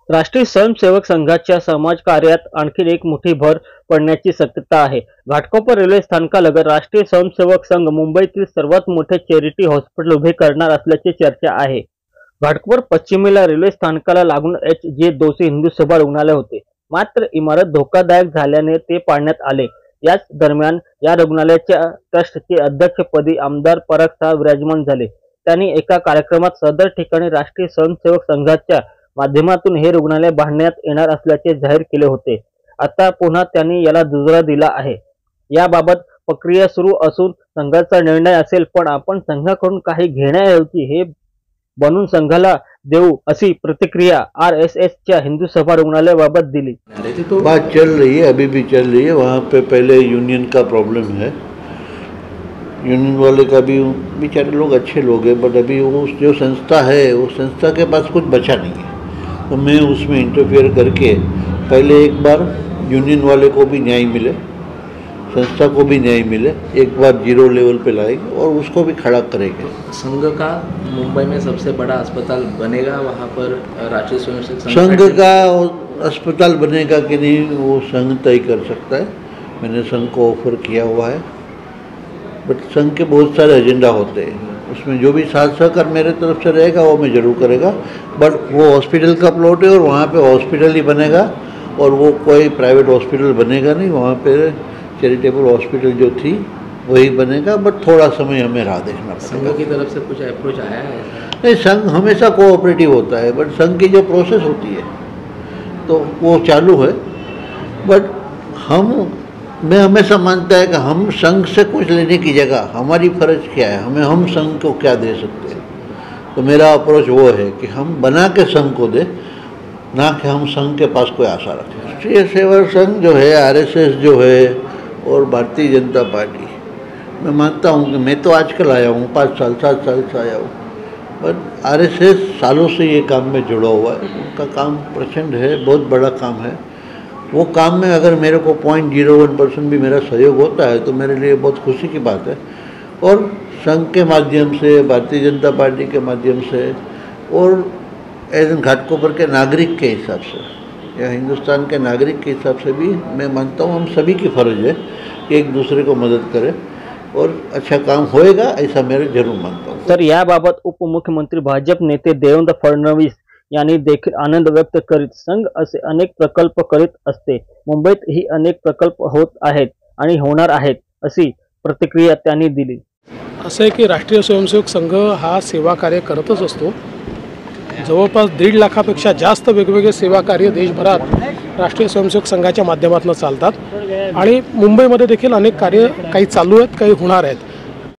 राष्ट्रीय स्वयंसेवक संघाच्या समाजकार्यात आणखी एक मोठी भर पडण्याची शक्यता आहे। घाटकोपर रेल्वे स्थानकालगत राष्ट्रीय स्वयंसेवक संघ मुंबईतील सर्वात मोठे चॅरिटी हॉस्पिटल उभे करणार असल्याची चर्चा आहे। घाटकोपर पश्चिमेला रेल्वे स्थानकाला लागून H.J. दोशी हिंदू सभा रुग्णालय होते, मात्र इमारत धोकादायक झाल्याने ते पाडण्यात आले। याच दरम्यान या रुग्णालयाच्या ट्रस्टचे अध्यक्षपदी आमदार पराग साहेब विराजमान झाले। त्यांनी एका कार्यक्रमात सदर ठिकाणी राष्ट्रीय स्वयंसेवक संघाच्या माध्यमातून हे रुग्णालय बांधण्यात येणार असल्याचे जाहीर केले होते। आता पुन्हा त्यांनी याला दुजोरा दिला आहे। याबाबत प्रक्रिया सुरू असून संघाचा निर्णय असेल, पण आपण संघाकडून काही घेण्याऐवजी हे बनून संघाला देऊ अशी प्रतिक्रिया RSSच्या हिंदू सभा रुग्णालयाबाबत दिली। बात चल रही है, अभी भी चल रही है। वहाँ पे पहले यूनियन का प्रॉब्लम है, यूनियन वाले का भी बेचारे लोग अच्छे लोग हैं, बट अभी वो जो संस्था है वो संस्था के पास कुछ बचा नहीं है। तो मैं उसमें इंटरफेयर करके पहले एक बार यूनियन वाले को भी न्याय मिले, संस्था को भी न्याय मिले, एक बार जीरो लेवल पे लाएंगे और उसको भी खड़ा करेंगे। संघ का मुंबई में सबसे बड़ा अस्पताल बनेगा, वहाँ पर राष्ट्रीय स्वयंसेवक संघ का अस्पताल बनेगा कि नहीं वो संघ तय कर सकता है। मैंने संघ को ऑफर किया हुआ है, बट संघ के बहुत सारे एजेंडा होते हैं, उसमें जो भी साथ सहकार मेरे तरफ से रहेगा वो मैं जरूर करेगा। बट वो हॉस्पिटल का प्लॉट है और वहाँ पे हॉस्पिटल ही बनेगा और वो कोई प्राइवेट हॉस्पिटल बनेगा नहीं। वहाँ पे चैरिटेबल हॉस्पिटल जो थी वही बनेगा, बट थोड़ा समय हमें राह देखना पड़ेगा। संघ की तरफ से कुछ अप्रोच आया है? नहीं, संघ हमेशा कोऑपरेटिव होता है, बट संघ की जो प्रोसेस होती है तो वो चालू है। बट मैं हमेशा मानता है कि हम संघ से कुछ लेने की जगह हमारी फर्ज क्या है, हम संघ को क्या दे सकते हैं। तो मेरा अप्रोच वो है कि हम बना के संघ को दे, ना कि हम संघ के पास कोई आशा रखें। राष्ट्रीय सेवक संघ जो है, RSS जो है और भारतीय जनता पार्टी, मैं मानता हूँ कि मैं तो आजकल आया हूँ, 5 साल 7 साल से आया हूँ, पर RSS सालों से ये काम में जुड़ा हुआ है। उनका काम प्रचंड है, बहुत बड़ा काम है। वो काम में अगर मेरे को 0.01% भी मेरा सहयोग होता है तो मेरे लिए बहुत खुशी की बात है। और संघ के माध्यम से, भारतीय जनता पार्टी के माध्यम से और एज एन घाटकोपर के नागरिक के हिसाब से या हिंदुस्तान के नागरिक के हिसाब से भी मैं मानता हूँ हम सभी की फर्ज है कि एक दूसरे को मदद करें और अच्छा काम होएगा, ऐसा मैं जरूर मानता हूँ। तर याबाबत उपमुख्यमंत्री भाजप नेते देवेंद्र फडणवीस यांनी देखील आनंद व्यक्त करीत संघ असे अनेक प्रकल्प करीत असते, मुंबईत ही अनेक प्रकल्प होत आहेत आणि होणार आहेत अशी प्रतिक्रिया त्यांनी दिली। असं आहे की राष्ट्रीय स्वयंसेवक संघ हा सेवा कार्य करतच असतो। जवळपास 1.5 लाखापेक्षा जास्त वेगवेगळे सेवा कार्य देशभरात राष्ट्रीय स्वयंसेवक संघाच्या माध्यमातून चालतात आणि मुंबईमध्ये देखील अनेक कार्य काही चालू आहेत, काही होणार आहेत।